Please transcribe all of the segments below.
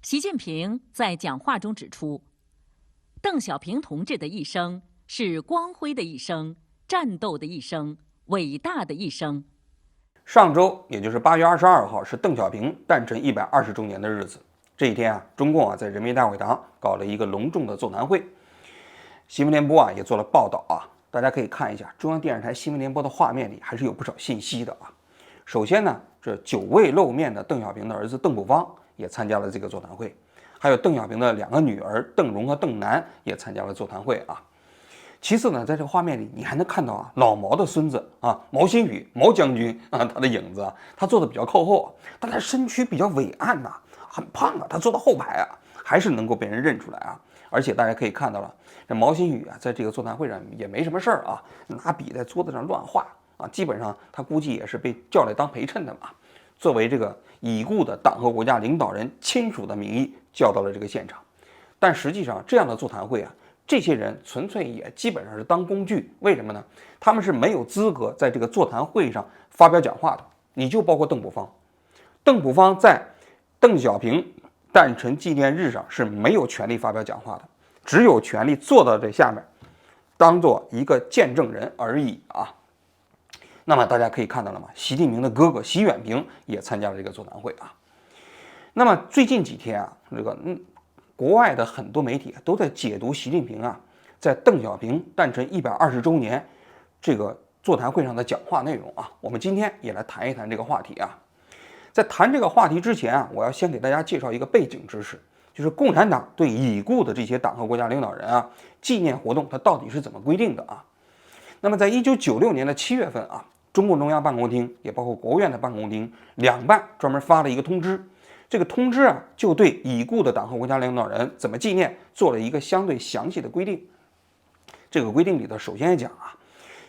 习近平在讲话中指出，邓小平同志的一生是光辉的一生、战斗的一生、伟大的一生。上周，也就是8月22号，是邓小平诞辰120周年的日子。这一天中共在人民大会堂搞了一个隆重的座谈会。新闻联播也做了报道大家可以看一下中央电视台新闻联播的画面里还是有不少信息的首先呢，这久未露面的邓小平的儿子邓朴方也参加了这个座谈会，还有邓小平的2个女儿邓蓉和邓楠也参加了座谈会其次呢，在这个画面里你还能看到老毛的孙子毛新宇毛将军他的影子他坐的比较靠后，但他身躯比较伟岸很胖他坐到后排还是能够被人认出来而且大家可以看到了，这毛新宇在这个座谈会上也没什么事儿拿笔在桌子上乱画基本上他估计也是被叫来当陪衬的嘛。作为这个已故的党和国家领导人亲属的名义叫到了这个现场，但实际上这样的座谈会这些人纯粹也基本上是当工具。为什么呢？他们是没有资格在这个座谈会上发表讲话的。你就包括邓朴方，邓朴方在邓小平诞辰纪念日上是没有权利发表讲话的，只有权利坐到这下面当做一个见证人而已那么大家可以看到了吗？习近平的哥哥习远平也参加了这个座谈会那么最近几天国外的很多媒体都在解读习近平在邓小平诞辰120周年这个座谈会上的讲话内容我们今天也来谈一谈这个话题在谈这个话题之前我要先给大家介绍一个背景知识，就是共产党对已故的这些党和国家领导人纪念活动它到底是怎么规定的那么在1996年的7月份中共中央办公厅也包括国务院的办公厅两办专门发了一个通知，这个通知就对已故的党和国家领导人怎么纪念做了一个相对详细的规定。这个规定里头首先讲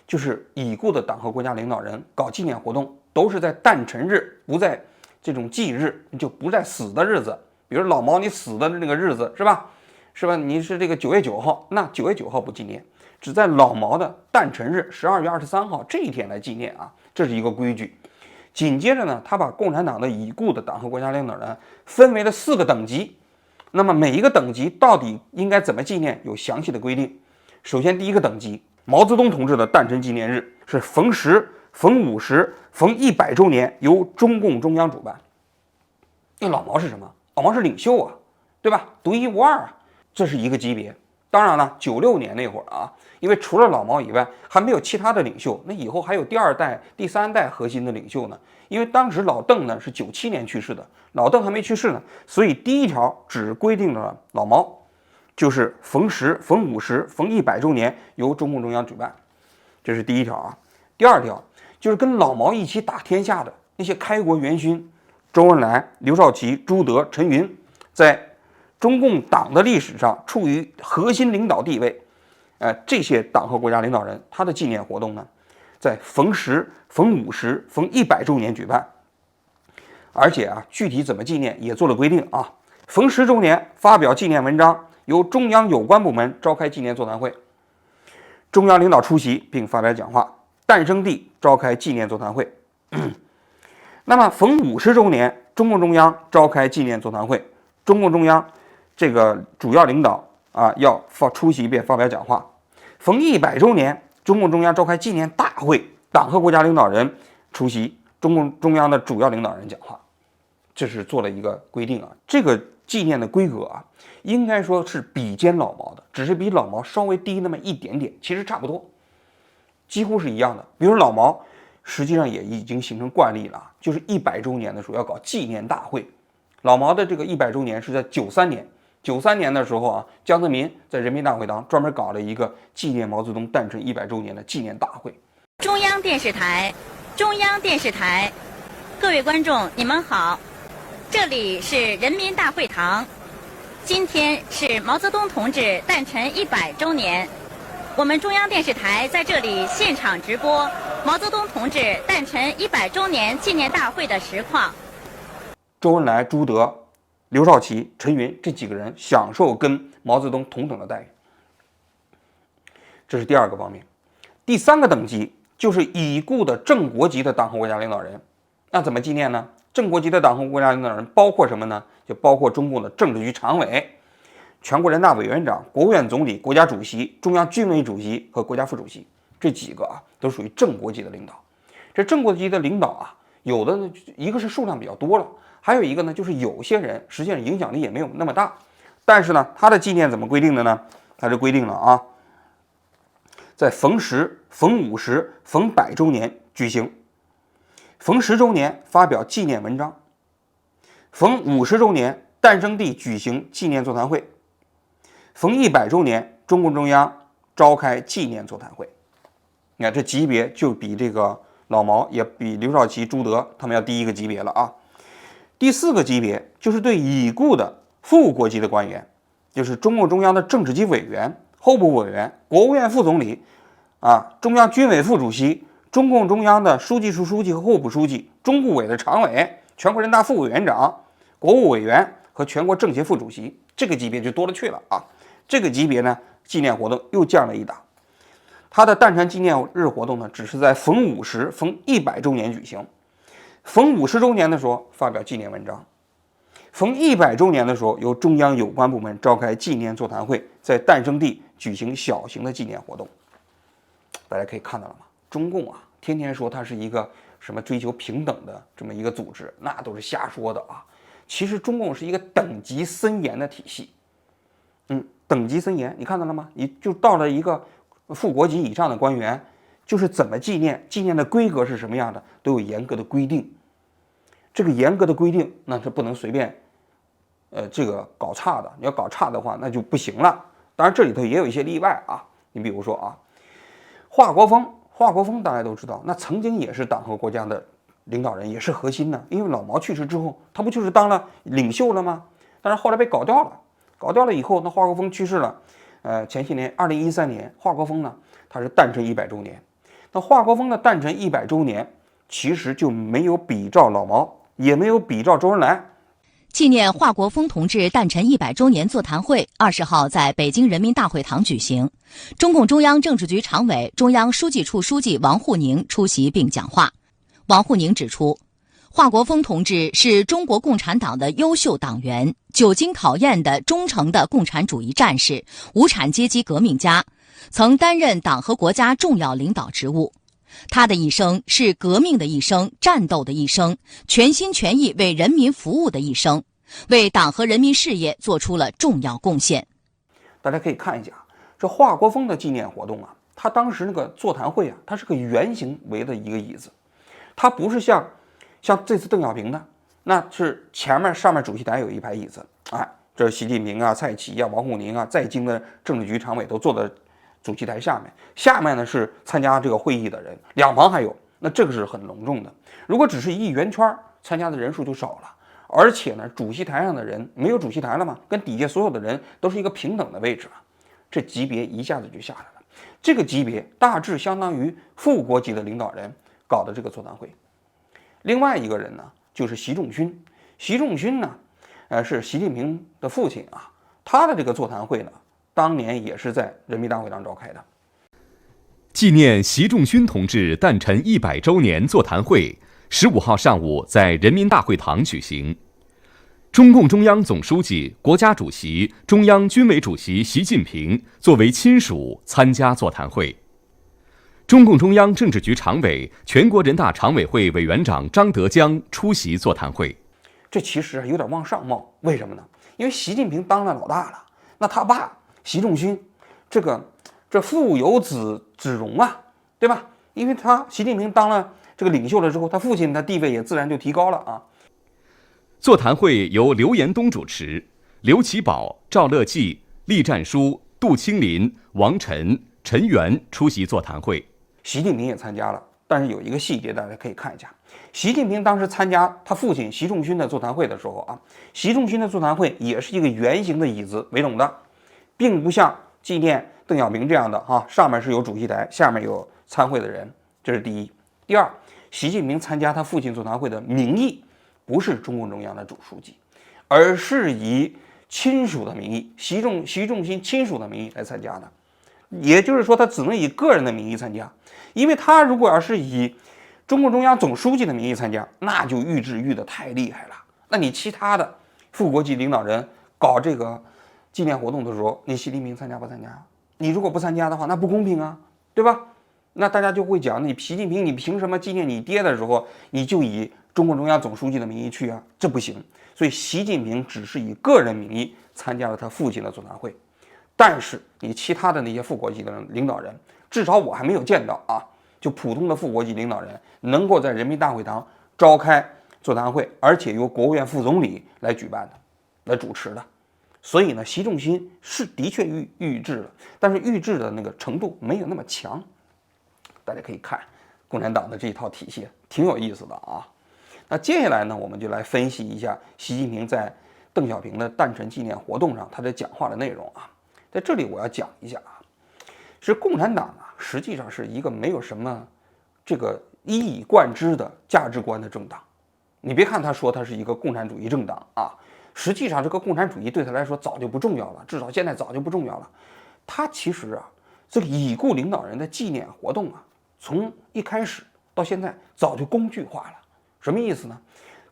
就是已故的党和国家领导人搞纪念活动都是在诞辰日，不在这种忌日，就不在死的日子。比如老毛你死的那个日子是吧？你是这个9月9号，那9月9号不纪念，只在老毛的诞辰日12月23号这一天来纪念这是一个规矩。紧接着呢，他把共产党的已故的党和国家领导人分为了4个等级，那么每一个等级到底应该怎么纪念有详细的规定。首先第一个等级，毛泽东同志的诞辰纪念日是逢10、逢50、逢100周年，由中共中央主办。那老毛是什么？老毛是领袖对吧？独一无二这是一个级别。当然了，96年那会儿因为除了老毛以外还没有其他的领袖，那以后还有第2代、第3代核心的领袖呢。因为当时老邓呢是97年去世的，老邓还没去世呢，所以第一条只规定了老毛，就是逢10、逢50、逢100周年由中共中央举办，这是第一条第2条就是跟老毛一起打天下的那些开国元勋，周恩来、刘少奇、朱德、陈云，在中共党的历史上处于核心领导地位，这些党和国家领导人他的纪念活动呢，在逢10、逢50、逢100周年举办，而且具体怎么纪念也做了规定逢10周年发表纪念文章，由中央有关部门召开纪念座谈会，中央领导出席并发表讲话，诞生地召开纪念座谈会。那么逢50周年，中共中央召开纪念座谈会，中共中央这个主要领导要出席并发表讲话。逢100周年，中共中央召开纪念大会，党和国家领导人出席，中共中央的主要领导人讲话。这是做了一个规定这个纪念的规格应该说是比肩老毛的，只是比老毛稍微低那么一点点，其实差不多，几乎是一样的。比如老毛实际上也已经形成惯例了，就是100周年的时候要搞纪念大会。老毛的这个100周年是在93年的时候江泽民在人民大会堂专门搞了一个纪念毛泽东诞辰100周年的纪念大会。中央电视台，各位观众你们好，这里是人民大会堂，今天是毛泽东同志诞辰100周年，我们中央电视台在这里现场直播毛泽东同志诞辰100周年纪念大会的实况。周恩来、朱德、刘少奇、陈云这几个人享受跟毛泽东同等的待遇，这是第2个方面。第3个等级就是已故的正国级的党和国家领导人，那怎么纪念呢？正国级的党和国家领导人包括什么呢？就包括中共的政治局常委、全国人大委员长、国务院总理、国家主席、中央军委主席和国家副主席，这几个都属于正国级的领导。这正国级的领导有的呢，一个是数量比较多了，还有一个呢，就是有些人实际上影响力也没有那么大。但是呢，他的纪念怎么规定的呢？他就规定了在逢10、逢50、逢100周年举行，逢10周年发表纪念文章，逢50周年诞生地举行纪念座谈会，逢100周年中共中央召开纪念座谈会。你看这级别就比这个老毛也比刘少奇、朱德他们要低一个级别了第4个级别就是对已故的副国级的官员，就是中共中央的政治局委员、候补委员、国务院副总理中央军委副主席、中共中央的书记处书记和候补书记、中顾委的常委、全国人大副委员长、国务委员和全国政协副主席，这个级别就多了去了这个级别呢，纪念活动又降了一档。他的诞辰纪念日活动呢，只是在逢50、逢100周年举行。逢50周年的时候发表纪念文章，逢100周年的时候由中央有关部门召开纪念座谈会，在诞生地举行小型的纪念活动。大家可以看到了吗？中共天天说它是一个什么追求平等的这么一个组织，那都是瞎说的其实中共是一个等级森严的体系。等级森严，你看到了吗？你就到了一个副国级以上的官员，就是怎么纪念，纪念的规格是什么样的，都有严格的规定。这个严格的规定，那是不能随便这个搞差的。你要搞差的话，那就不行了。当然这里头也有一些例外你比如说华国锋大家都知道，那曾经也是党和国家的领导人，也是核心呢。因为老毛去世之后，他不就是当了领袖了吗？但是后来被搞掉了。搞掉了以后，那华国锋去世了。前些年2013年，华国锋呢，他是诞辰100周年。那华国锋的诞辰100周年，其实就没有比照老毛，也没有比照周恩来。纪念华国锋同志诞辰100周年座谈会20号在北京人民大会堂举行，中共中央政治局常委、中央书记处书记王沪宁出席并讲话。王沪宁指出，华国锋同志是中国共产党的优秀党员，久经考验的忠诚的共产主义战士，无产阶级革命家，曾担任党和国家重要领导职务。他的一生是革命的一生，战斗的一生，全心全意为人民服务的一生，为党和人民事业做出了重要贡献。大家可以看一下这华国锋的纪念活动他当时那个座谈会它是个圆形围的一个椅子，它不是像这次邓小平的，那是前面上面主席台有一排椅子，这是习近平蔡奇王沪宁在京的政治局常委都坐在主席台下面呢是参加这个会议的人，两旁还有，那这个是很隆重的。如果只是一圆圈，参加的人数就少了，而且呢，主席台上的人没有主席台了嘛，跟底下所有的人都是一个平等的位置这级别一下子就下来了。这个级别大致相当于副国级的领导人搞的这个座谈会。另外一个人呢，就是习仲勋。习仲勋呢，是习近平的父亲他的这个座谈会呢，当年也是在人民大会堂召开的。纪念习仲勋同志诞辰100周年座谈会15号上午在人民大会堂举行。中共中央总书记、国家主席、中央军委主席习近平作为亲属参加座谈会。中共中央政治局常委、全国人大常委会委员长张德江出席座谈会。这其实有点往上冒，为什么呢？因为习近平当了老大了，那他爸习仲勋，这父有子子荣对吧？因为习近平当了这个领袖了之后，他父亲的地位也自然就提高了座谈会由刘延东主持，刘奇葆、赵乐际、栗战书、杜青林、王晨、陈元出席座谈会。习近平也参加了，但是有一个细节大家可以看一下。习近平当时参加他父亲习仲勋的座谈会的时候习仲勋的座谈会也是一个圆形的椅子围拢的，并不像纪念邓小平这样的上面是有主席台，下面有参会的人，这是第一。第二，习近平参加他父亲座谈会的名义不是中共中央的主书记，而是以亲属的名义，习仲勋亲属的名义来参加的。也就是说，他只能以个人的名义参加，因为他如果要是以中共中央总书记的名义参加，那就预制预的太厉害了。那你其他的副国级领导人搞这个纪念活动的时候，你习近平参加不参加？你如果不参加的话，那不公平啊，对吧？那大家就会讲，你习近平你凭什么纪念你爹的时候，你就以中共中央总书记的名义去啊？这不行。所以习近平只是以个人名义参加了他父亲的座谈会，但是你其他的那些副国级的领导人，至少我还没有见到啊，就普通的副国级领导人能够在人民大会堂召开座谈会，而且由国务院副总理来举办的，来主持的。所以呢，习仲勋是的确预制了，但是预制的那个程度没有那么强。大家可以看共产党的这一套体系，挺有意思的啊。那接下来呢，我们就来分析一下习近平在邓小平的诞辰纪念活动上他的讲话的内容啊。在这里我要讲一下啊，是共产党啊，实际上是一个没有什么这个一以贯之的价值观的政党。你别看他说他是一个共产主义政党啊，实际上这个共产主义对他来说早就不重要了，至少现在早就不重要了。他其实啊，这个已故领导人的纪念活动啊，从一开始到现在早就工具化了。什么意思呢？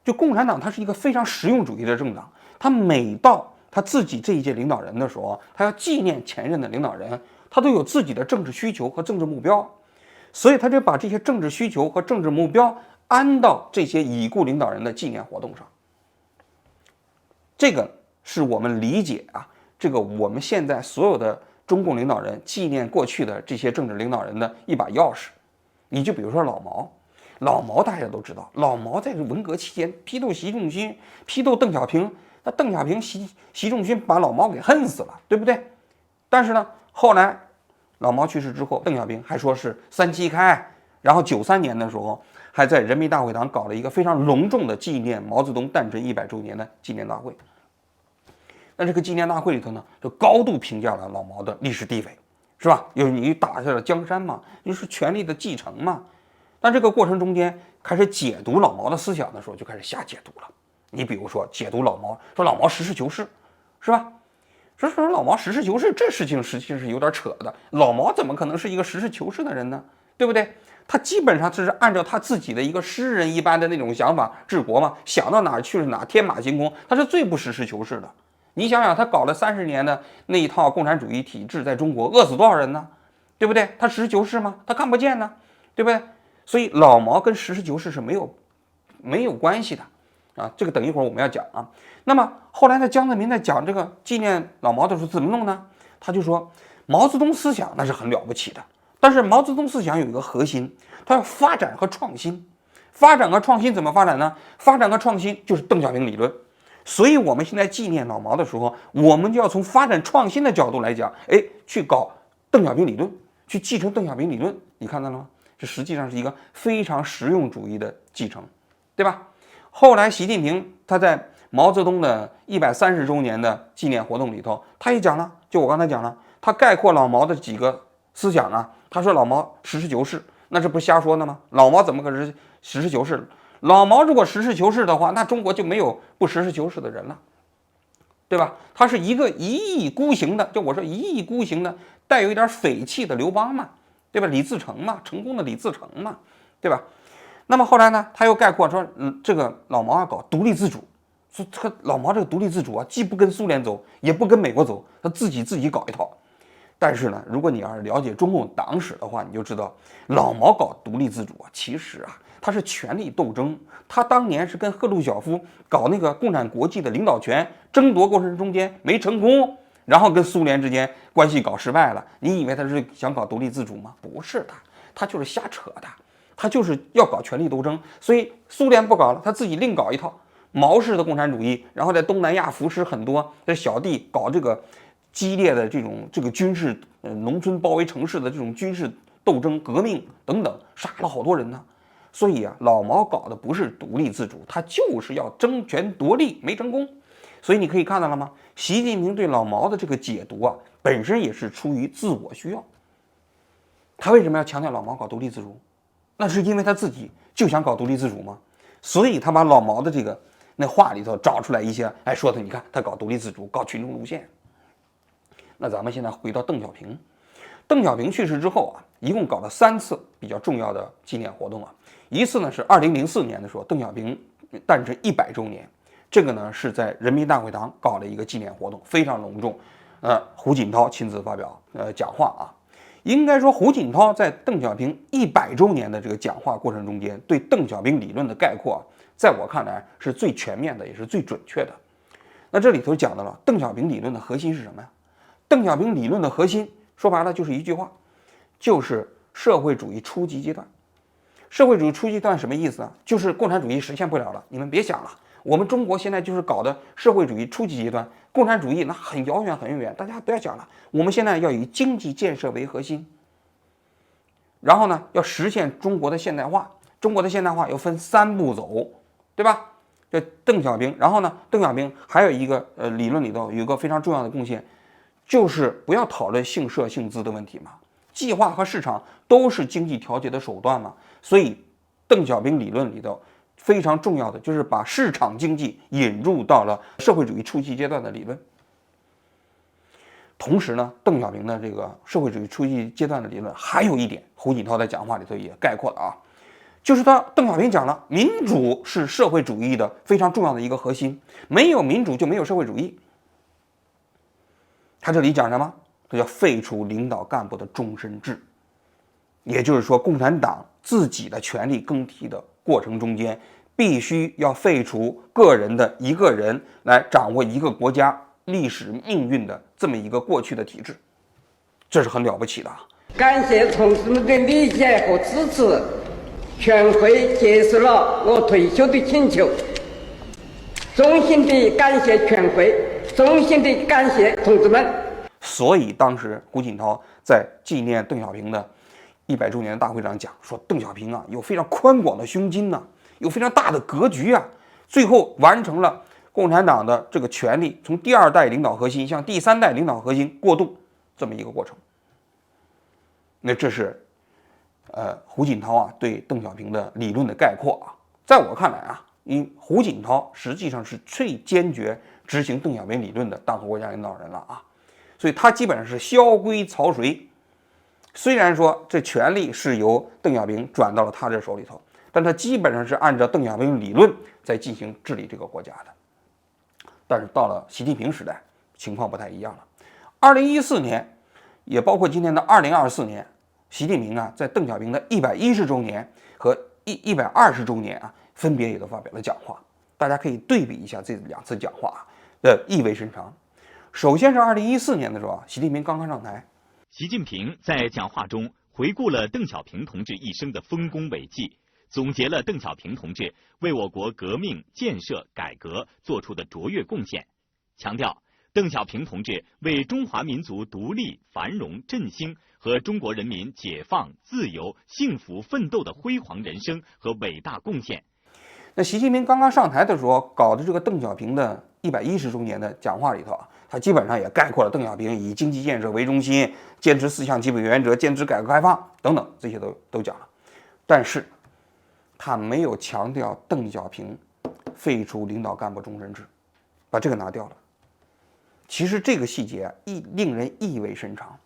就共产党它是一个非常实用主义的政党，他每到他自己这一届领导人的时候，他要纪念前任的领导人，他都有自己的政治需求和政治目标，所以他就把这些政治需求和政治目标安到这些已故领导人的纪念活动上。这个是我们理解啊，这个我们现在所有的中共领导人纪念过去的这些政治领导人的一把钥匙。你就比如说老毛，老毛大家都知道，老毛在文革期间批斗习仲勋，批斗邓小平，那邓小平习仲勋把老毛给恨死了，对不对？但是呢，后来老毛去世之后，邓小平还说是3七开，然后93年的时候还在人民大会堂搞了一个非常隆重的纪念毛泽东诞辰100周年的纪念大会。那这个纪念大会里头呢，就高度评价了老毛的历史地位，是吧？就是你打下了江山嘛，就是权力的继承嘛。但这个过程中间开始解读老毛的思想的时候，就开始瞎解读了。你比如说解读老毛，说老毛实事求是，是吧？说老毛实事求是，这事情实际上是有点扯的。老毛怎么可能是一个实事求是的人呢？对不对？他基本上就是按照他自己的一个诗人一般的那种想法治国嘛，想到哪儿去了哪，天马行空，他是最不实事求是的。你想想，他搞了30年的那一套共产主义体制，在中国饿死多少人呢？对不对？他实事求是吗？他看不见呢，对不对？所以老毛跟实事求是是没有关系的啊。这个等一会儿我们要讲啊。那么后来呢，江泽民在讲这个纪念老毛的时候怎么弄呢？他就说毛泽东思想那是很了不起的，但是毛泽东思想有一个核心，他要发展和创新。发展和创新怎么发展呢？发展和创新就是邓小平理论。所以我们现在纪念老毛的时候，我们就要从发展创新的角度来讲，去搞邓小平理论，去继承邓小平理论。你看到了吗？这实际上是一个非常实用主义的继承，对吧？后来习近平他在毛泽东的130周年的纪念活动里头，他也讲了，就我刚才讲了，他概括老毛的几个思想啊，他说老毛实事求是，那这不是瞎说的吗？老毛怎么可能实事求是？老毛如果实事求是的话，那中国就没有不实事求是的人了，对吧？他是一个一意孤行的，就我说一意孤行的，带有一点匪气的刘邦嘛，对吧？李自成嘛，成功的李自成嘛，对吧？那么后来呢，他又概括说，这个老毛要搞独立自主，说这个老毛这个独立自主啊，既不跟苏联走，也不跟美国走，他自己搞一套。但是呢，如果你要是了解中共党史的话，你就知道老毛搞独立自主啊，其实啊，他是权力斗争。他当年是跟赫鲁晓夫搞那个共产国际的领导权争夺过程中间没成功，然后跟苏联之间关系搞失败了。你以为他是想搞独立自主吗？不是的，他就是瞎扯的，他就是要搞权力斗争。所以苏联不搞了，他自己另搞一套毛式的共产主义，然后在东南亚扶持很多在小弟搞这个激烈的这个军事农村包围城市的这种军事斗争革命等等，杀了好多人呢。所以啊，老毛搞的不是独立自主，他就是要争权夺利，没成功。所以你可以看到了吗？习近平对老毛的这个解读啊，本身也是出于自我需要。他为什么要强调老毛搞独立自主？那是因为他自己就想搞独立自主吗？所以他把老毛的这个那话里头找出来一些，说的你看他搞独立自主，搞群众路线。那咱们现在回到邓小平，邓小平去世之后啊，一共搞了3次比较重要的纪念活动啊。一次呢是2004年的时候，邓小平诞辰100周年，这个呢是在人民大会堂搞了一个纪念活动，非常隆重。胡锦涛亲自发表讲话啊。应该说，胡锦涛在邓小平100周年的这个讲话过程中间，对邓小平理论的概括啊，在我看来是最全面的，也是最准确的。那这里头讲到了邓小平理论的核心是什么呀？邓小平理论的核心说白了就是一句话，就是社会主义初级阶段。社会主义初级阶段什么意思啊？就是共产主义实现不了了，你们别想了，我们中国现在就是搞的社会主义初级阶段，共产主义那很遥远很远，大家不要讲了。我们现在要以经济建设为核心，然后呢，要实现中国的现代化。中国的现代化要分3步走，对吧？这邓小平，然后呢，邓小平还有一个理论里头有一个非常重要的贡献，就是不要讨论姓社姓资的问题嘛。计划和市场都是经济调节的手段嘛，所以邓小平理论里头非常重要的就是把市场经济引入到了社会主义初级阶段的理论。同时呢，邓小平的这个社会主义初级阶段的理论还有一点，胡锦涛在讲话里头也概括了啊，就是邓小平讲了，民主是社会主义的非常重要的一个核心，没有民主就没有社会主义。他这里讲什么？这叫废除领导干部的终身制，也就是说，共产党自己的权力更替的过程中间，必须要废除个人的一个人来掌握一个国家历史命运的这么一个过去的体制，这是很了不起的。感谢同志们的理解和支持，全会接受了我退休的请求。衷心的感谢全会，衷心的感谢同志们。所以当时胡锦涛在纪念邓小平的100周年的大会上讲说，邓小平啊有非常宽广的胸襟呐，有非常大的格局啊，最后完成了共产党的这个权力从第2代领导核心向第3代领导核心过渡这么一个过程。那这是胡锦涛啊对邓小平的理论的概括啊。在我看来啊，胡锦涛实际上是最坚决执行邓小平理论的党和国家领导人了啊。所以他基本上是萧规曹随，虽然说这权力是由邓小平转到了他这手里头，但他基本上是按照邓小平理论在进行治理这个国家的。但是到了习近平时代，情况不太一样了。2014年，也包括今年的2024年，习近平啊在邓小平的110周年和120周年啊，分别也都发表了讲话。大家可以对比一下这2次讲话的意味深长。首先是2014年的时候啊，习近平刚刚上台。习近平在讲话中回顾了邓小平同志一生的丰功伟绩，总结了邓小平同志为我国革命、建设、改革做出的卓越贡献，强调邓小平同志为中华民族独立、繁荣、振兴和中国人民解放、自由、幸福奋斗的辉煌人生和伟大贡献。那习近平刚刚上台的时候搞的这个邓小平的110周年的讲话里头啊，他基本上也概括了邓小平以经济建设为中心，坚持4项基本原则，坚持改革开放等等，这些都讲了。但是他没有强调邓小平废除领导干部终身制，把这个拿掉了。其实这个细节啊，令人意味深长。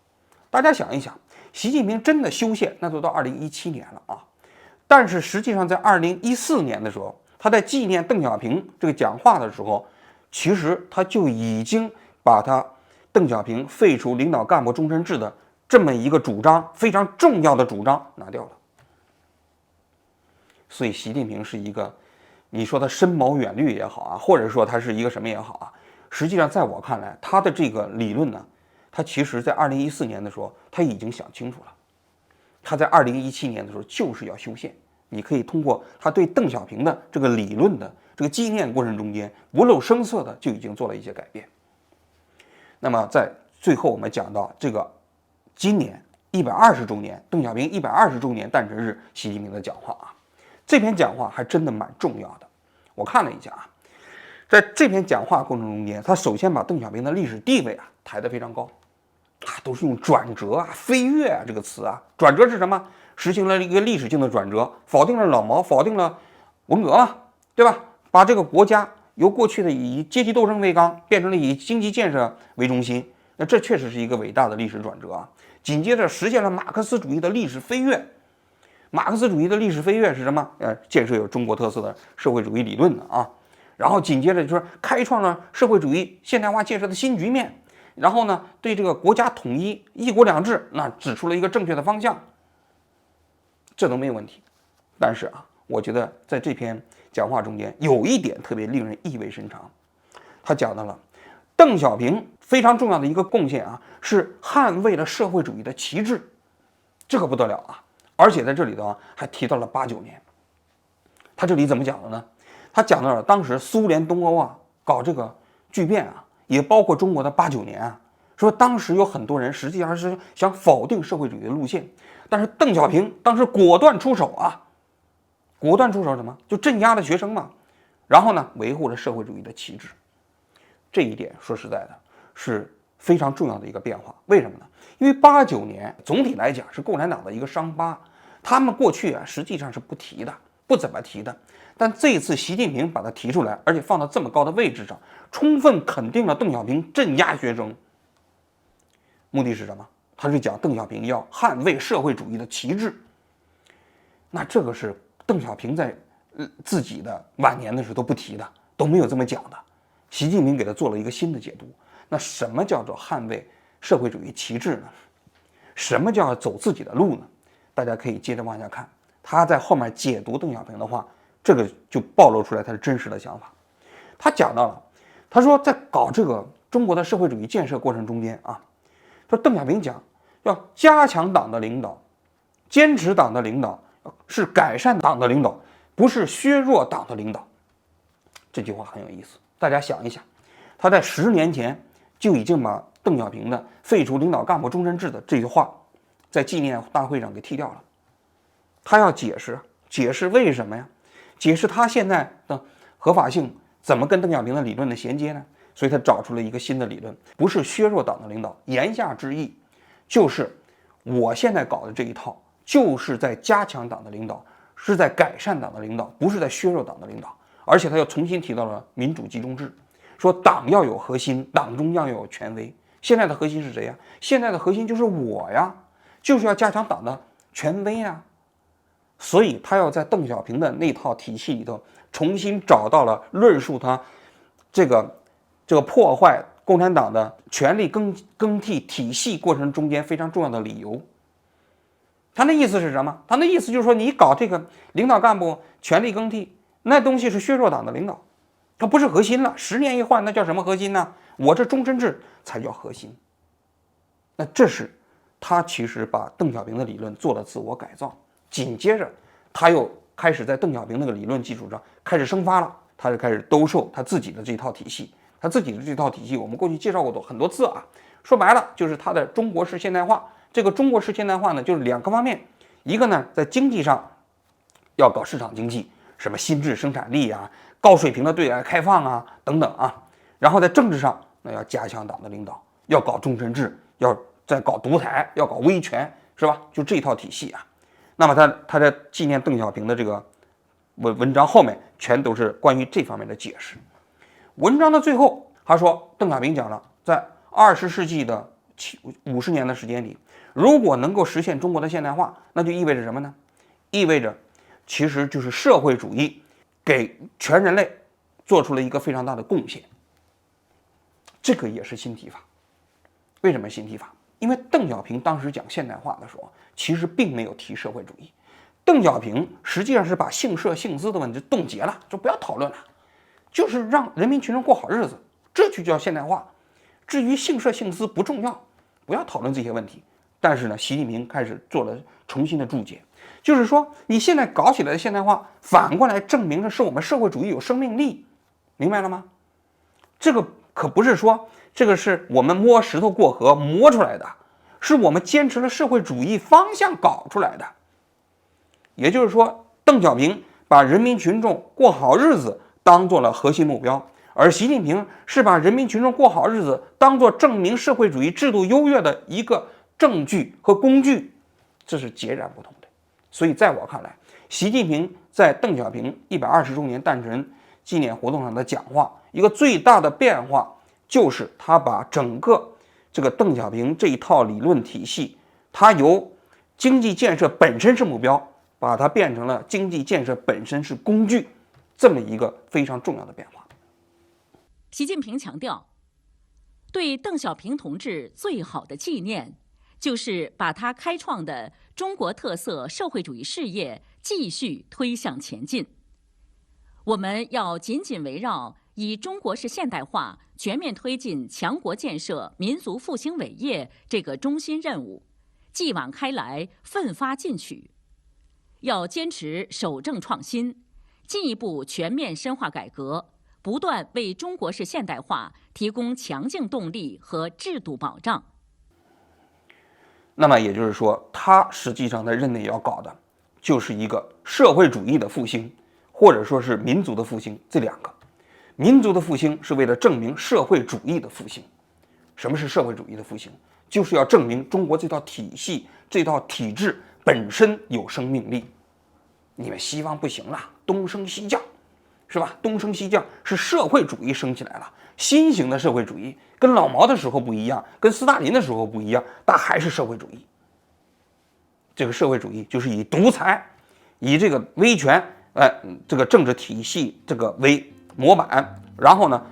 大家想一想，习近平真的修宪，那都到2017年了啊。但是实际上在2014年的时候，他在纪念邓小平这个讲话的时候，其实他就已经把他邓小平废除领导干部终身制的这么一个主张，非常重要的主张拿掉了。所以习近平是一个，你说他深谋远虑也好啊，或者说他是一个什么也好啊，实际上在我看来，他的这个理论呢，他其实在2014年的时候他已经想清楚了，他在2017年的时候就是要修宪。你可以通过他对邓小平的这个理论的这个纪念过程中间，不露声色的就已经做了一些改变。那么在最后我们讲到这个今年120周年，邓小平120周年诞辰日，习近平的讲话啊，这篇讲话还真的蛮重要的。我看了一下啊，在这篇讲话过程中间，他首先把邓小平的历史地位啊抬得非常高啊，都是用转折啊、飞跃啊这个词啊。转折是什么？实行了一个历史性的转折，否定了老毛，否定了文革嘛，对吧？把这个国家由过去的以阶级斗争为纲，变成了以经济建设为中心。那这确实是一个伟大的历史转折啊。紧接着实现了马克思主义的历史飞跃。马克思主义的历史飞跃是什么？建设有中国特色的社会主义理论的啊。然后紧接着就是开创了社会主义现代化建设的新局面。然后呢，对这个国家统一、一国两制，那指出了一个正确的方向，这都没有问题。但是啊，我觉得在这篇讲话中间有一点特别令人意味深长，他讲到了邓小平非常重要的一个贡献啊，是捍卫了社会主义的旗帜，这可不得了啊！而且在这里头啊，还提到了89年。他这里怎么讲的呢？他讲到了当时苏联东欧啊搞这个巨变啊，也包括中国的89年啊，说当时有很多人实际上是想否定社会主义的路线，但是邓小平当时果断出手啊，果断出手什么？就镇压了学生嘛，然后呢维护了社会主义的旗帜。这一点说实在的是非常重要的一个变化。为什么呢？因为89年总体来讲是共产党的一个伤疤，他们过去啊实际上是不提的，不怎么提的。但这一次习近平把它提出来，而且放到这么高的位置上，充分肯定了邓小平镇压学生。目的是什么？他是讲邓小平要捍卫社会主义的旗帜。那这个是邓小平在自己的晚年的时候都不提的，都没有这么讲的。习近平给他做了一个新的解读。那什么叫做捍卫社会主义旗帜呢？什么叫走自己的路呢？大家可以接着往下看，他在后面解读邓小平的话，这个就暴露出来他的真实的想法。他讲到了，他说在搞这个中国的社会主义建设过程中间啊，说邓小平讲要加强党的领导，坚持党的领导，是改善党的领导，不是削弱党的领导。这句话很有意思，大家想一想，他在10年前就已经把邓小平的废除领导干部终身制的这句话在纪念大会上给剔掉了。他要解释为什么呀？解释他现在的合法性怎么跟邓小平的理论的衔接呢？所以他找出了一个新的理论，不是削弱党的领导，言下之意就是我现在搞的这一套就是在加强党的领导，是在改善党的领导，不是在削弱党的领导。而且他又重新提到了民主集中制，说党要有核心，党中央要有权威。现在的核心是谁呀？现在的核心就是我呀，就是要加强党的权威啊。所以他要在邓小平的那套体系里头重新找到了论述他这个破坏共产党的权力更替体系过程中间非常重要的理由。他的意思是什么？他的意思就是说，你搞这个领导干部权力更替，那东西是削弱党的领导，它不是核心了。10年一换，那叫什么核心呢？我这终身制才叫核心。那这是他其实把邓小平的理论做了自我改造。紧接着他又开始在邓小平那个理论基础上开始生发了，他就开始兜售他自己的这套体系。他自己的这套体系我们过去介绍过很多次啊，说白了就是他的中国式现代化。这个中国式现代化呢，就是2个方面，一个呢在经济上要搞市场经济，什么新质生产力啊，高水平的对外开放啊等等啊，然后在政治上那要加强党的领导，要搞终身制，要再搞独裁，要搞威权，是吧？就这套体系啊。那么他在纪念邓小平的这个文章后面全都是关于这方面的解释。文章的最后他说，邓小平讲了，在20世纪的50年的时间里，如果能够实现中国的现代化，那就意味着什么呢？意味着其实就是社会主义给全人类做出了一个非常大的贡献。这个也是新提法。为什么新提法？因为邓小平当时讲现代化的时候，其实并没有提社会主义。邓小平实际上是把姓社姓资的问题冻结了，就不要讨论了，就是让人民群众过好日子，这就叫现代化。至于姓社姓资不重要，不要讨论这些问题。但是呢，习近平开始做了重新的注解，就是说你现在搞起来的现代化，反过来证明的是我们社会主义有生命力，明白了吗？这个可不是说这个是我们摸石头过河磨出来的，是我们坚持了社会主义方向搞出来的。也就是说，邓小平把人民群众过好日子当做了核心目标，而习近平是把人民群众过好日子当做证明社会主义制度优越的一个证据和工具，这是截然不同的。所以在我看来，习近平在邓小平120周年诞辰纪念活动上的讲话，一个最大的变化就是他把整个这个邓小平这一套理论体系它由经济建设本身是目标，把它变成了经济建设本身是工具，这么一个非常重要的变化。习近平强调，对邓小平同志最好的纪念，就是把他开创的中国特色社会主义事业继续推向前进。我们要紧紧围绕以中国式现代化全面推进强国建设、民族复兴伟业这个中心任务，继往开来，奋发进取。要坚持守正创新，进一步全面深化改革，不断为中国式现代化提供强劲动力和制度保障。那么也就是说，他实际上在任内要搞的就是一个社会主义的复兴，或者说是民族的复兴，这两个。民族的复兴是为了证明社会主义的复兴。什么是社会主义的复兴？就是要证明中国这套体系、这套体制本身有生命力。你们西方不行了，东升西降，是吧？东升西降是社会主义升起来了，新型的社会主义跟老毛的时候不一样，跟斯大林的时候不一样，但还是社会主义。这个社会主义就是以独裁、以这个威权，这个政治体系这个为模板，然后呢，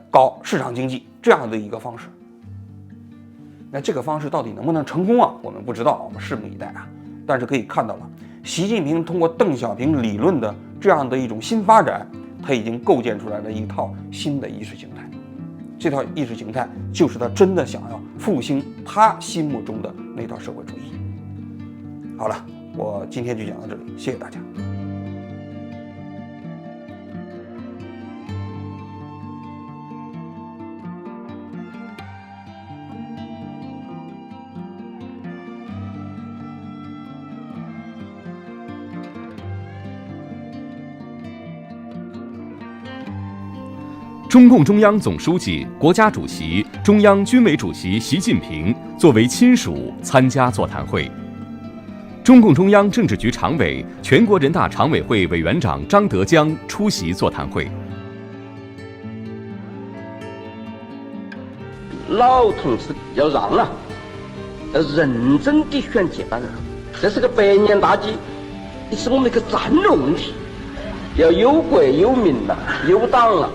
搞市场经济这样的一个方式。那这个方式到底能不能成功啊？我们不知道，我们拭目以待啊。但是可以看到了，习近平通过邓小平理论的这样的一种新发展，他已经构建出来了一套新的意识形态。这套意识形态就是他真的想要复兴他心目中的那套社会主义。好了，我今天就讲到这里，谢谢大家。中共中央总书记、国家主席、中央军委主席习近平作为亲属参加座谈会。中共中央政治局常委、全国人大常委会委员长张德江出席座谈会。老同志要让啊，要认真地选接班人，这是个百年大计，也是我们一个战略问题，要有国有民呐，有党啊。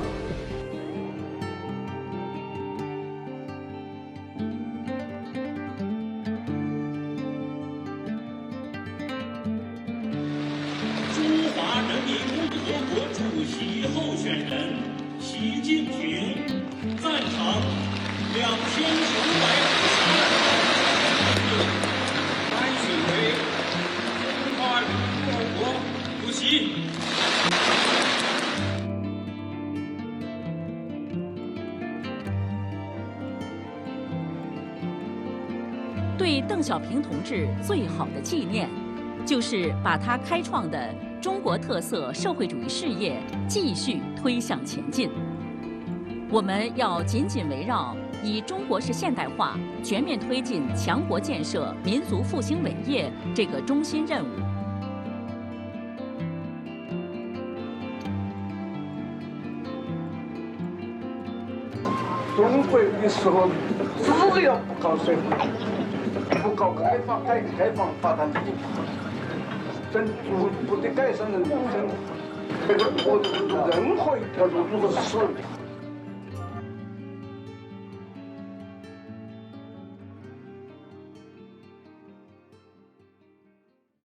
对邓小平同志最好的纪念，就是把他开创的中国特色社会主义事业继续推向前进。我们要紧紧围绕以中国式现代化全面推进强国建设、民族复兴伟业这个中心任务。中国的时候，只要不搞水利，不搞改革开放发展经济，真逐步的改善人生，这个任何一条路都是死。